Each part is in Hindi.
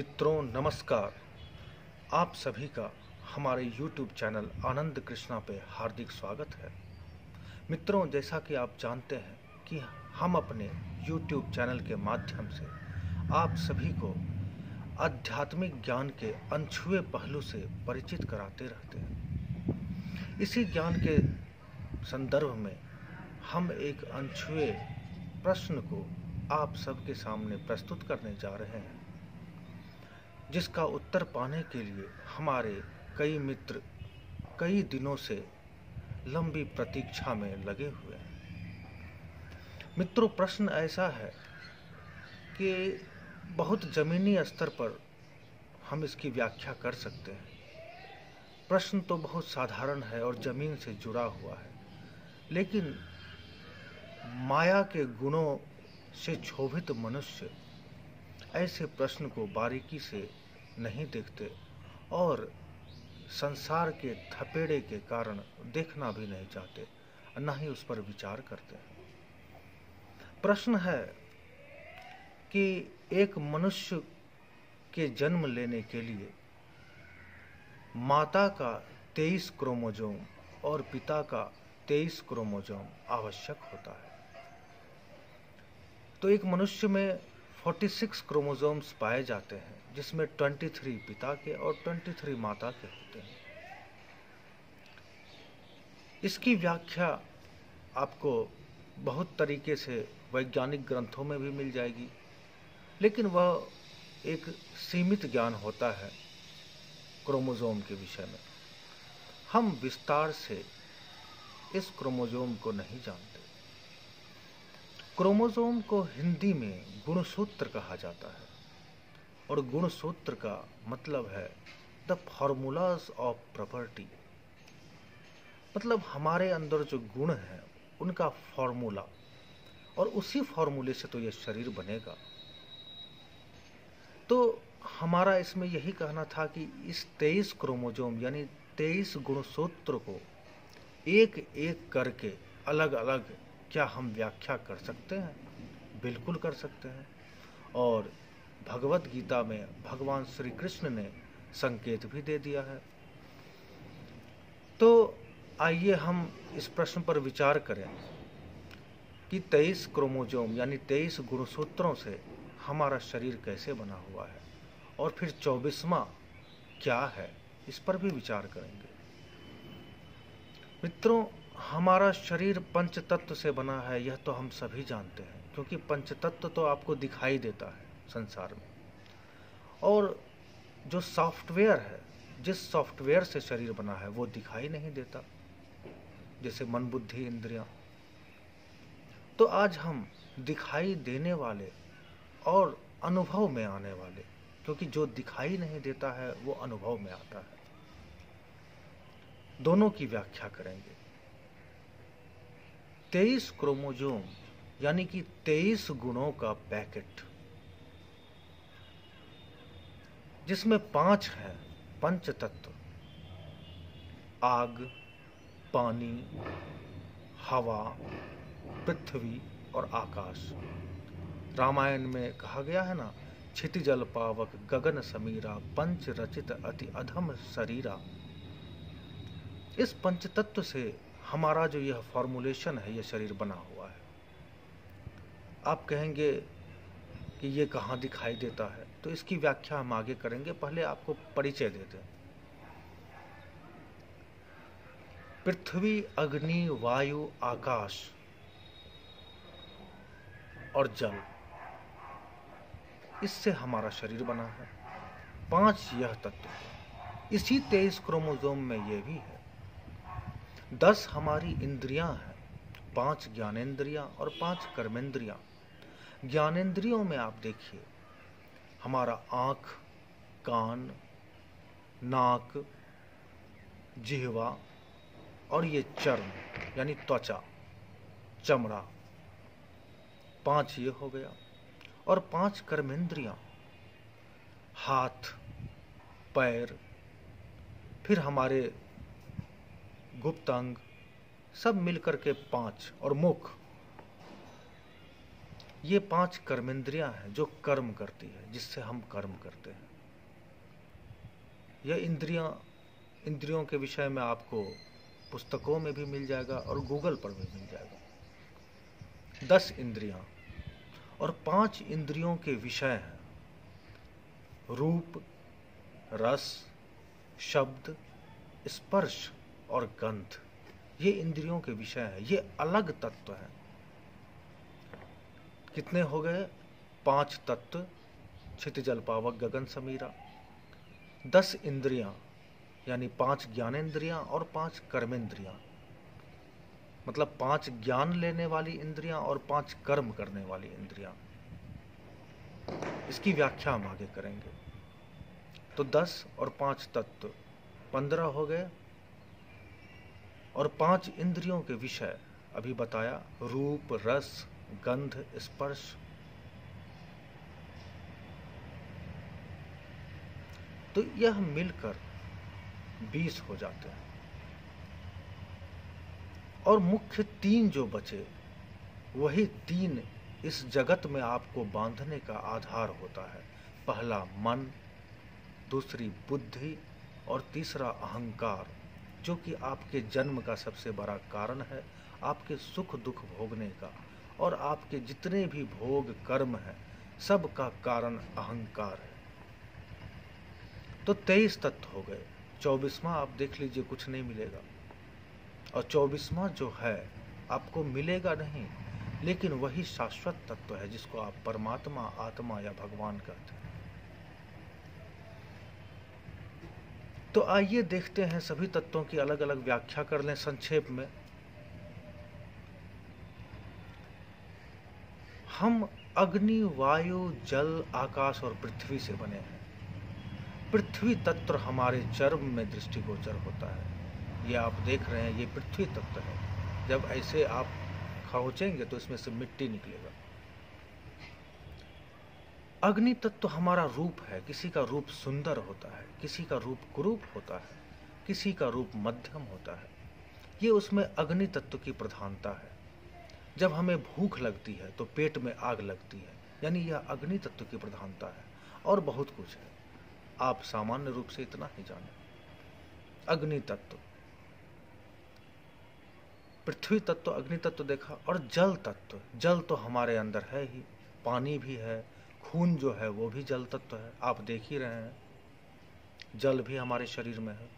मित्रों नमस्कार। आप सभी का हमारे YouTube चैनल आनंद कृष्णा पे हार्दिक स्वागत है। मित्रों, जैसा कि आप जानते हैं कि हम अपने YouTube चैनल के माध्यम से आप सभी को आध्यात्मिक ज्ञान के अनछुए पहलू से परिचित कराते रहते हैं। इसी ज्ञान के संदर्भ में हम एक अनछुए प्रश्न को आप सबके सामने प्रस्तुत करने जा रहे हैं, जिसका उत्तर पाने के लिए हमारे कई मित्र कई दिनों से लंबी प्रतीक्षा में लगे हुए हैं। मित्रों, प्रश्न ऐसा है कि बहुत जमीनी स्तर पर हम इसकी व्याख्या कर सकते हैं। प्रश्न तो बहुत साधारण है और जमीन से जुड़ा हुआ है, लेकिन माया के गुणों से क्षोभित मनुष्य ऐसे प्रश्न को बारीकी से नहीं देखते और संसार के थपेड़े के कारण देखना भी नहीं चाहते, न ही उस पर विचार करते हैं। प्रश्न है कि एक मनुष्य के जन्म लेने के लिए माता का 23 क्रोमोसोम और पिता का 23 क्रोमोसोम आवश्यक होता है। तो एक मनुष्य में 46 क्रोमोसोम्स पाए जाते हैं, जिसमें 23 पिता के और 23 माता के होते हैं। इसकी व्याख्या आपको बहुत तरीके से वैज्ञानिक ग्रंथों में भी मिल जाएगी, लेकिन वह एक सीमित ज्ञान होता है क्रोमोसोम के विषय में। हम विस्तार से इस क्रोमोसोम को नहीं जानते। क्रोमोसोम को हिंदी में गुणसूत्र कहा जाता है, और गुणसूत्र का मतलब है द फॉर्मूलाज ऑफ प्रॉपर्टी, मतलब हमारे अंदर जो गुण हैं उनका फॉर्मूला, और उसी फॉर्मूले से तो ये शरीर बनेगा। तो हमारा इसमें यही कहना था कि इस 23 क्रोमोसोम यानी 23 गुणसूत्र को एक एक करके अलग अलग क्या हम व्याख्या कर सकते हैं? बिल्कुल कर सकते हैं। और भगवत गीता में भगवान श्री कृष्ण ने संकेत भी दे दिया है। तो आइए हम इस प्रश्न पर विचार करें कि 23 क्रोमोसोम यानी 23 गुणसूत्रों से हमारा शरीर कैसे बना हुआ है, और फिर 24वां क्या है, इस पर भी विचार करेंगे। मित्रों, हमारा शरीर पंच तत्व से बना है, यह तो हम सभी जानते हैं, क्योंकि पंच तत्व तो आपको दिखाई देता है संसार में। और जो सॉफ्टवेयर है, जिस सॉफ्टवेयर से शरीर बना है, वो दिखाई नहीं देता, जैसे मन बुद्धि इंद्रियां। तो आज हम दिखाई देने वाले और अनुभव में आने वाले, क्योंकि जो दिखाई नहीं देता है वो अनुभव में आता है, दोनों की व्याख्या करेंगे। 23 क्रोमोसोम यानी कि 23 गुणों का पैकेट, जिसमें 5 हैं पंच तत्व: आग, पानी, हवा, पृथ्वी और आकाश। रामायण में कहा गया है ना, क्षितिजल पावक गगन समीरा, पंच रचित अति अधम शरीरा। इस पंच तत्व से हमारा जो यह फॉर्मुलेशन है, यह शरीर बना हुआ है। आप कहेंगे कि ये कहाँ दिखाई देता है, तो इसकी व्याख्या हम आगे करेंगे। पहले आपको परिचय देते हैं। पृथ्वी, अग्नि, वायु, आकाश और जल, इससे हमारा शरीर बना है। 5 यह तत्व है। इसी 23 क्रोमोसोम में ये भी है। 10 हमारी इंद्रियां हैं, 5 ज्ञानेंद्रियां और 5 कर्मेंद्रियां। ज्ञानेंद्रियों में आप देखिए, हमारा आँख, कान, नाक, जिह्वा और ये चर्म यानी त्वचा, चमड़ा, 5 ये हो गया। और 5 कर्मेंद्रियां, हाथ, पैर, फिर हमारे गुप्त अंग, सब मिलकर के 5, और मुख, ये 5 कर्मेंद्रियां हैं जो कर्म करती है, जिससे हम कर्म करते हैं। यह इंद्रियों के विषय में आपको पुस्तकों में भी मिल जाएगा और गूगल पर भी मिल जाएगा। 10 इंद्रियां और 5 इंद्रियों के विषय हैं रूप, रस, शब्द, स्पर्श और गंध। ये इंद्रियों के विषय हैं, ये अलग तत्व हैं। कितने हो गए? 5 तत्व, क्षितिजल पावक गगन समीरा। 10 इंद्रियां यानी 5 ज्ञानेंद्रियां और 5 कर्मेंद्रियां, मतलब 5 ज्ञान लेने वाली इंद्रियां और 5 कर्म करने वाली इंद्रियां। इसकी व्याख्या हम आगे करेंगे। तो 10 और 5 तत्व 15 हो गए और 5 इंद्रियों के विषय अभी बताया रूप, रस, गंध, स्पर्श। तो यह मिलकर 20 हो जाते हैं और मुख्य 3 जो बचे वही 3 इस जगत में आपको बांधने का आधार होता है। पहला मन, दूसरी बुद्धि और तीसरा अहंकार, जो कि आपके जन्म का सबसे बड़ा कारण है, आपके सुख दुख भोगने का और आपके जितने भी भोग कर्म हैं सब का कारण अहंकार है। तो 23 तत्व हो गए। 24वां आप देख लीजिए, कुछ नहीं मिलेगा। और 24वां जो है आपको मिलेगा नहीं, लेकिन वही शाश्वत तत्व है जिसको आप परमात्मा, आत्मा या भगवान कहते हैं। तो आइए देखते हैं सभी तत्वों की अलग अलग व्याख्या कर लें संक्षेप में। हम अग्नि, वायु, जल, आकाश और पृथ्वी से बने हैं। पृथ्वी तत्व हमारे चर्म में दृष्टिगोचर होता है। ये आप देख रहे हैं, ये पृथ्वी तत्व है। जब ऐसे आप खरोचेंगे तो इसमें से मिट्टी निकलेगा। अग्नि तत्व हमारा रूप है। किसी का रूप सुंदर होता है, किसी का रूप कुरूप होता है, किसी का रूप मध्यम होता है। ये उसमें अग्नि तत्व की प्रधानता है। जब हमें भूख लगती है तो पेट में आग लगती है, यानी यह अग्नि तत्व की प्रधानता है। और बहुत कुछ है, आप सामान्य रूप से इतना ही जानें। अग्नि तत्व, पृथ्वी तत्व, अग्नि तत्व देखा। और जल तत्व, जल तो हमारे अंदर है ही, पानी भी है, खून जो है वो भी जल तत्व है। आप देख ही रहे हैं, जल भी हमारे शरीर में है।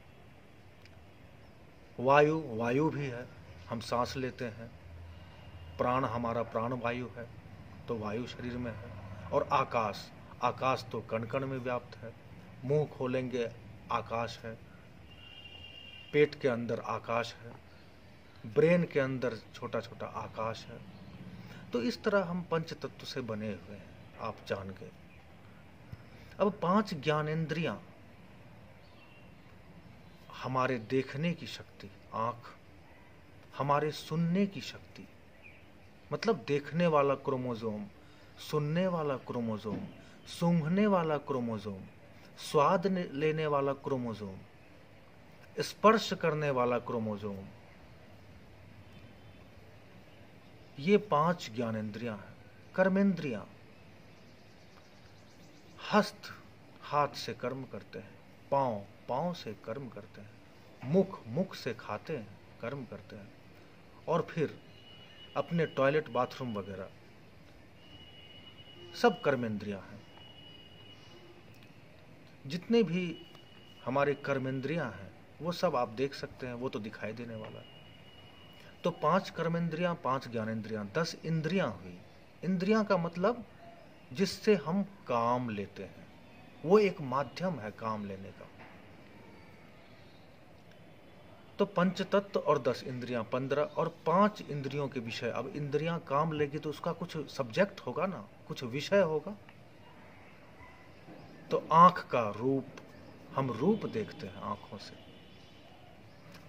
वायु, वायु भी है, हम सांस लेते हैं। प्राण, हमारा प्राण वायु है, तो वायु शरीर में है। और आकाश, आकाश तो कण कण में व्याप्त है। मुंह खोलेंगे आकाश है, पेट के अंदर आकाश है, ब्रेन के अंदर छोटा छोटा आकाश है। तो इस तरह हम पंच तत्व से बने हुए हैं, आप जान गए। अब 5 ज्ञानेंद्रियां, हमारे देखने की शक्ति आंख, हमारे सुनने की शक्ति मतलब देखने वाला क्रोमोसोम, सुनने वाला क्रोमोसोम, सूंघने वाला क्रोमोसोम, स्वाद लेने वाला क्रोमोसोम, स्पर्श करने वाला क्रोमोसोम, ये 5 ज्ञानेंद्रियां हैं। कर्मेंद्रियां, हस्त हाथ से कर्म करते हैं, पांव पांव से कर्म करते हैं, मुख मुख से खाते हैं, कर्म करते हैं, और फिर अपने टॉयलेट बाथरूम वगैरह सब कर्मेंद्रियां हैं। जितने भी हमारे कर्मेंद्रियां हैं वो सब आप देख सकते हैं, वो तो दिखाई देने वाला है। तो 5 कर्मेंद्रियां, 5 ज्ञानेंद्रियां, 10 इंद्रियां हुई। इंद्रियां का मतलब जिससे हम काम लेते हैं, वो एक माध्यम है काम लेने का। तो पंचतत्व और 10 इंद्रियां 15 और 5 इंद्रियों के विषय। अब इंद्रियां काम लेगी तो उसका कुछ सब्जेक्ट होगा ना, कुछ विषय होगा। तो आंख का रूप, हम रूप देखते हैं आंखों से।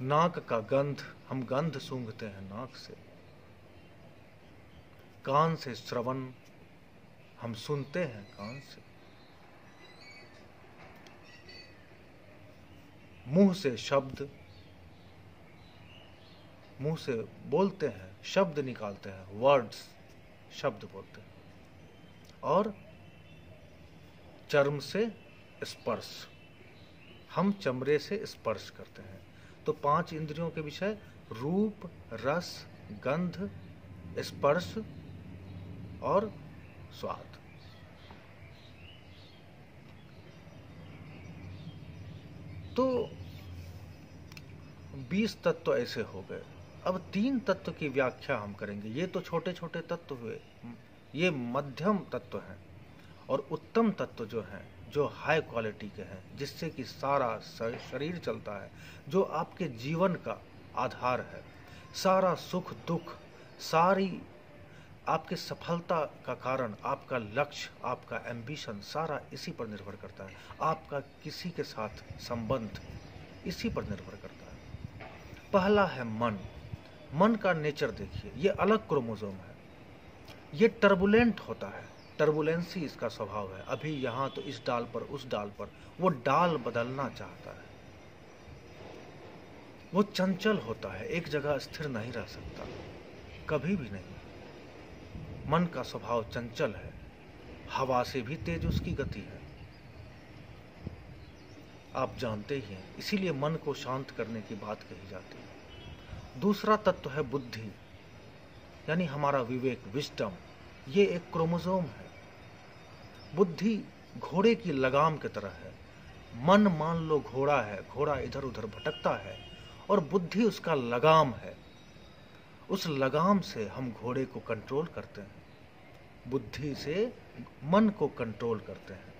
नाक का गंध, हम गंध सूंघते हैं नाक से। कान से श्रवण, हम सुनते हैं कान से। मुंह से शब्द, मुंह से बोलते हैं, शब्द निकालते हैं, वर्ड्स, शब्द बोलते हैं। और चर्म से स्पर्श, हम चमड़े से स्पर्श करते हैं। तो 5 इंद्रियों के विषय रूप, रस, गंध, स्पर्श और स्वाद। तो 20 तत्व ऐसे हो गए। अब 3 तत्व की व्याख्या हम करेंगे। ये तो छोटे छोटे तत्व हुए, ये मध्यम तत्व हैं, और उत्तम तत्व जो हैं, जो हाई क्वालिटी के हैं, जिससे कि सारा शरीर चलता है, जो आपके जीवन का आधार है, सारा सुख दुख, सारी आपके सफलता का कारण, आपका लक्ष्य, आपका एम्बिशन, सारा इसी पर निर्भर करता है। आपका किसी के साथ संबंध इसी पर निर्भर करता है। पहला है मन। मन का नेचर देखिए, ये अलग क्रोमोसोम है। ये टर्बुलेंट होता है, टर्बुलेंसी इसका स्वभाव है। अभी यहाँ तो इस डाल पर, उस डाल पर, वो डाल बदलना चाहता है। वो चंचल होता है, एक जगह स्थिर नहीं रह सकता, कभी भी नहीं। मन का स्वभाव चंचल है, हवा से भी तेज उसकी गति है, आप जानते ही हैं। इसीलिए मन को शांत करने की बात कही जाती है। दूसरा तत्व है बुद्धि, यानी हमारा विवेक, विजडम। ये एक क्रोमोसोम है। बुद्धि घोड़े की लगाम की तरह है। मन मान लो घोड़ा है, घोड़ा इधर उधर भटकता है, और बुद्धि उसका लगाम है। उस लगाम से हम घोड़े को कंट्रोल करते हैं, बुद्धि से मन को कंट्रोल करते हैं,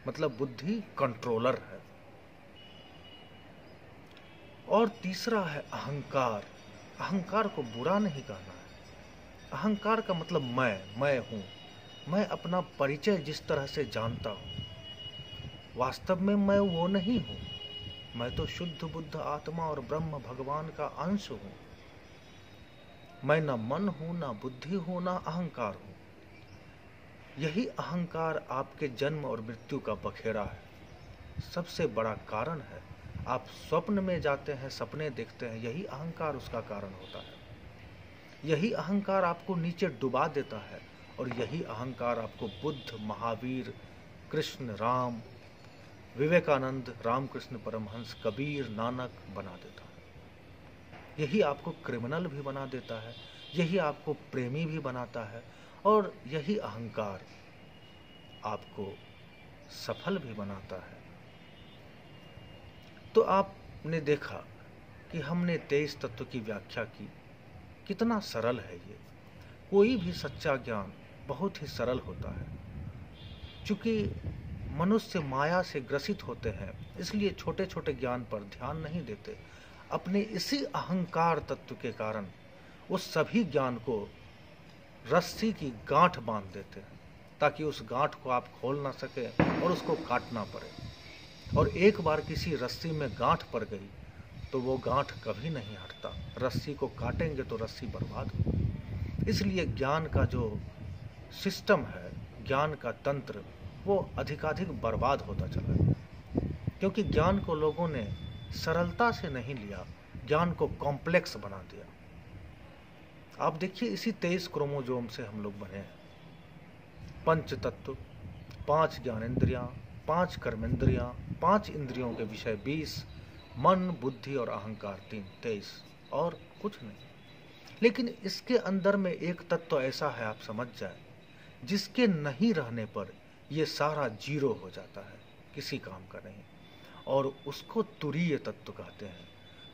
मतलब बुद्धि कंट्रोलर है। और तीसरा है अहंकार। अहंकार को बुरा नहीं कहना है। अहंकार का मतलब मैं हूं, मैं अपना परिचय जिस तरह से जानता हूं, वास्तव में मैं वो नहीं हूं। मैं तो शुद्ध बुद्ध आत्मा और ब्रह्म भगवान का अंश हूं। मैं ना मन हूं, ना बुद्धि हूं, ना अहंकार हूं। यही अहंकार आपके जन्म और मृत्यु का बखेड़ा है, सबसे बड़ा कारण है। आप स्वप्न में जाते हैं, सपने देखते हैं, यही अहंकार उसका कारण होता है। यही अहंकार आपको नीचे डुबा देता है, और यही अहंकार आपको बुद्ध, महावीर, कृष्ण, राम, विवेकानंद, रामकृष्ण परमहंस, कबीर, नानक बना देता है। यही आपको क्रिमिनल भी बना देता है, यही आपको प्रेमी भी बनाता है, और यही अहंकार आपको सफल भी बनाता है। तो आपने देखा कि हमने 23 तत्व की व्याख्या की। कितना सरल है ये। कोई भी सच्चा ज्ञान बहुत ही सरल होता है। चूंकि मनुष्य माया से ग्रसित होते हैं, इसलिए छोटे छोटे ज्ञान पर ध्यान नहीं देते। अपने इसी अहंकार तत्व के कारण वो सभी ज्ञान को रस्सी की गांठ बांध देते हैं, ताकि उस गांठ को आप खोल ना सके और उसको काटना पड़े। और एक बार किसी रस्सी में गांठ पड़ गई तो वो गांठ कभी नहीं हटता। रस्सी को काटेंगे तो रस्सी बर्बाद हो। इसलिए ज्ञान का जो सिस्टम है, ज्ञान का तंत्र, वो अधिकाधिक बर्बाद होता चला है, क्योंकि ज्ञान को लोगों ने सरलता से नहीं लिया, ज्ञान को कॉम्प्लेक्स बना दिया। आप देखिए, इसी 23 क्रोमोसोम से हम लोग बने हैं। पंच तत्व, 5 ज्ञानेंद्रियां, 5 कर्मेंद्रियां, 5 इंद्रियों के विषय 20, मन, बुद्धि और अहंकार 3, 23, और कुछ नहीं। लेकिन इसके अंदर में एक तत्व ऐसा है, आप समझ जाए, जिसके नहीं रहने पर यह सारा जीरो हो जाता है, किसी काम का नहीं, और उसको तुरीय तत्व कहते हैं।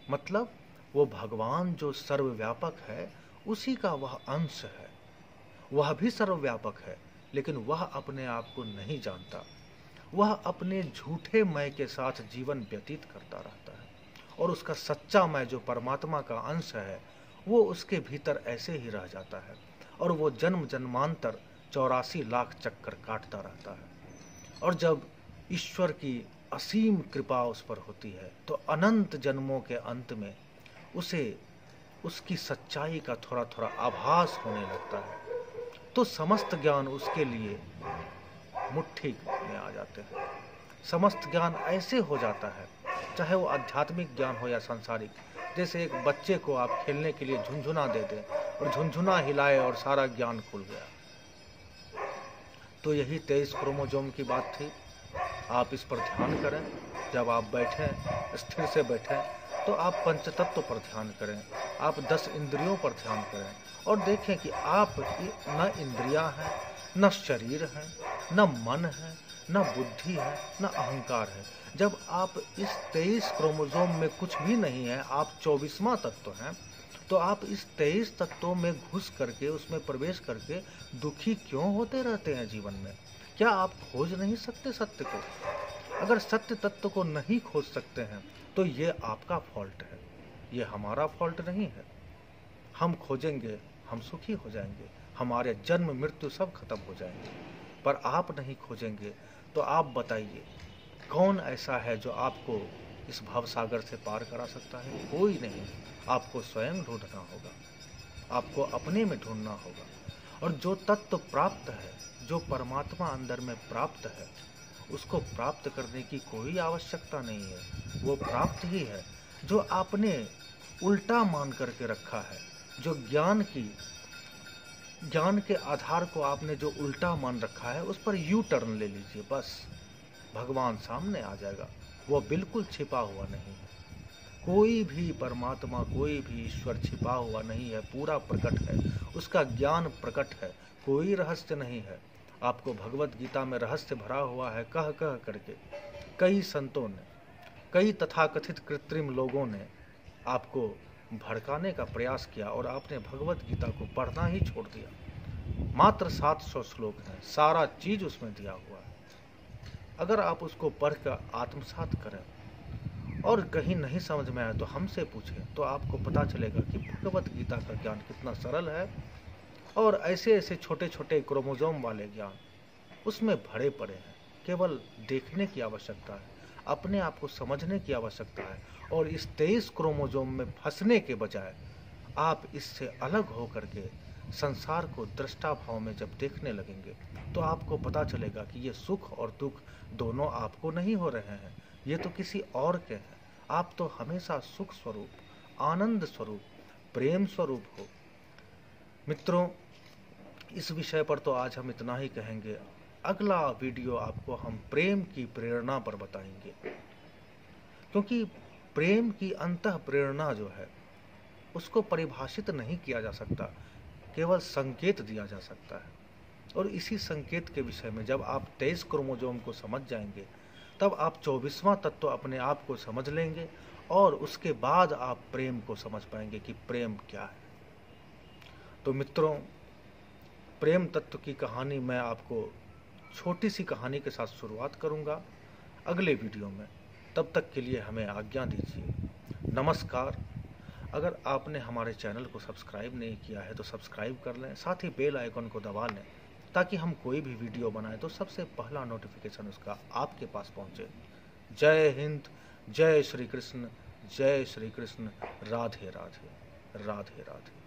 मतलब वो भगवान जो सर्वव्यापक है, उसी का वह अंश है। वह भी सर्वव्यापक है, लेकिन वह अपने आप को नहीं जानता। वह अपने झूठे मैं के साथ जीवन व्यतीत करता रहता है, और उसका सच्चा मैं जो परमात्मा का अंश है, वो उसके भीतर ऐसे ही रह जाता है, और वो जन्म जन्मांतर 84 लाख चक्कर काटता रहता है। और जब ईश्वर की असीम कृपा उस पर होती है, तो अनंत जन्मों के अंत में उसे उसकी सच्चाई का थोड़ा थोड़ा आभास होने लगता है, तो समस्त ज्ञान उसके लिए मुट्ठी में आ जाते हैं। समस्त ज्ञान ऐसे हो जाता है, चाहे वो आध्यात्मिक ज्ञान हो या सांसारिक। जैसे एक बच्चे को आप खेलने के लिए झुनझुना दे दें, और झुनझुना हिलाए और सारा ज्ञान खुल गया। तो यही 23 क्रोमोसोम की बात थी। आप इस पर ध्यान करें। जब आप बैठें, स्थिर से बैठें, तो आप पंचतत्व पर ध्यान करें, आप 10 इंद्रियों पर ध्यान करें और देखें कि आप न इंद्रियां हैं, न शरीर है, न मन है, न बुद्धि है, न अहंकार है। जब आप इस 23 क्रोमोसोम में कुछ भी नहीं है, आप 24वां तत्व हैं, तो आप इस 23 तत्वों में घुस करके, उसमें प्रवेश करके दुखी क्यों होते रहते हैं जीवन में? क्या आप खोज नहीं सकते सत्य को? अगर सत्य तत्व को नहीं खोज सकते हैं तो ये आपका फॉल्ट है, ये हमारा फॉल्ट नहीं है। हम खोजेंगे, हम सुखी हो जाएंगे, हमारे जन्म मृत्यु सब खत्म हो जाएंगे। पर आप नहीं खोजेंगे तो आप बताइए, कौन ऐसा है जो आपको इस भवसागर से पार करा सकता है? कोई नहीं। आपको स्वयं ढूंढना होगा, आपको अपने में ढूंढना होगा। और जो तत्व प्राप्त है, जो परमात्मा अंदर में प्राप्त है, उसको प्राप्त करने की कोई आवश्यकता नहीं है। वो प्राप्त ही है। जो आपने उल्टा मान करके रखा है, जो ज्ञान के आधार को आपने जो उल्टा मान रखा है, उस पर यू टर्न ले लीजिए, बस भगवान सामने आ जाएगा। वो बिल्कुल छिपा हुआ नहीं है। कोई भी परमात्मा, कोई भी ईश्वर छिपा हुआ नहीं है, पूरा प्रकट है, उसका ज्ञान प्रकट है, कोई रहस्य नहीं है। आपको भगवत गीता में रहस्य भरा हुआ है, कह कह करके कई संतों ने, कई तथाकथित कृत्रिम लोगों ने आपको भड़काने का प्रयास किया और आपने भगवत गीता को पढ़ना ही छोड़ दिया। मात्र 700 श्लोक हैं, सारा चीज उसमें दिया हुआ है। अगर आप उसको पढ़कर आत्मसात करें और कहीं नहीं समझ में आए तो हमसे पूछें, तो आपको पता चलेगा कि भगवत गीता का ज्ञान कितना सरल है। और ऐसे ऐसे छोटे छोटे क्रोमोसोम वाले ज्ञान उसमें भरे पड़े हैं। केवल देखने की आवश्यकता है, अपने आप को समझने की आवश्यकता है। और इस 23 क्रोमोसोम में फंसने के बजाय आप इससे अलग होकर के संसार को दृष्टा भाव में जब देखने लगेंगे, तो आपको पता चलेगा कि ये सुख और दुख दोनों आपको नहीं हो रहे हैं, ये तो किसी और के हैं। आप तो हमेशा सुख स्वरूप, आनंद स्वरूप, प्रेम स्वरूप हो। मित्रों, इस विषय पर तो आज हम इतना ही कहेंगे। अगला वीडियो आपको हम प्रेम की प्रेरणा पर बताएंगे, क्योंकि प्रेम की अंतः प्रेरणा जो है उसको परिभाषित नहीं किया जा सकता, केवल संकेत दिया जा सकता है। और इसी संकेत के विषय में जब आप 23 क्रोमोसोम को समझ जाएंगे, तब आप 24वां तत्व अपने आप को समझ लेंगे और उसके बाद आप प्रेम को समझ पाएंगे कि प्रेम क्या है। तो मित्रों, प्रेम तत्व की कहानी मैं आपको छोटी सी कहानी के साथ शुरुआत करूंगा अगले वीडियो में। तब तक के लिए हमें आज्ञा दीजिए। नमस्कार। अगर आपने हमारे चैनल को सब्सक्राइब नहीं किया है तो सब्सक्राइब कर लें, साथ ही बेल आइकन को दबा लें, ताकि हम कोई भी वीडियो बनाएं तो सबसे पहला नोटिफिकेशन उसका आपके पास पहुंचे। जय हिंद, जय श्री कृष्ण, जय श्री कृष्ण। राधे राधे, राधे राधे।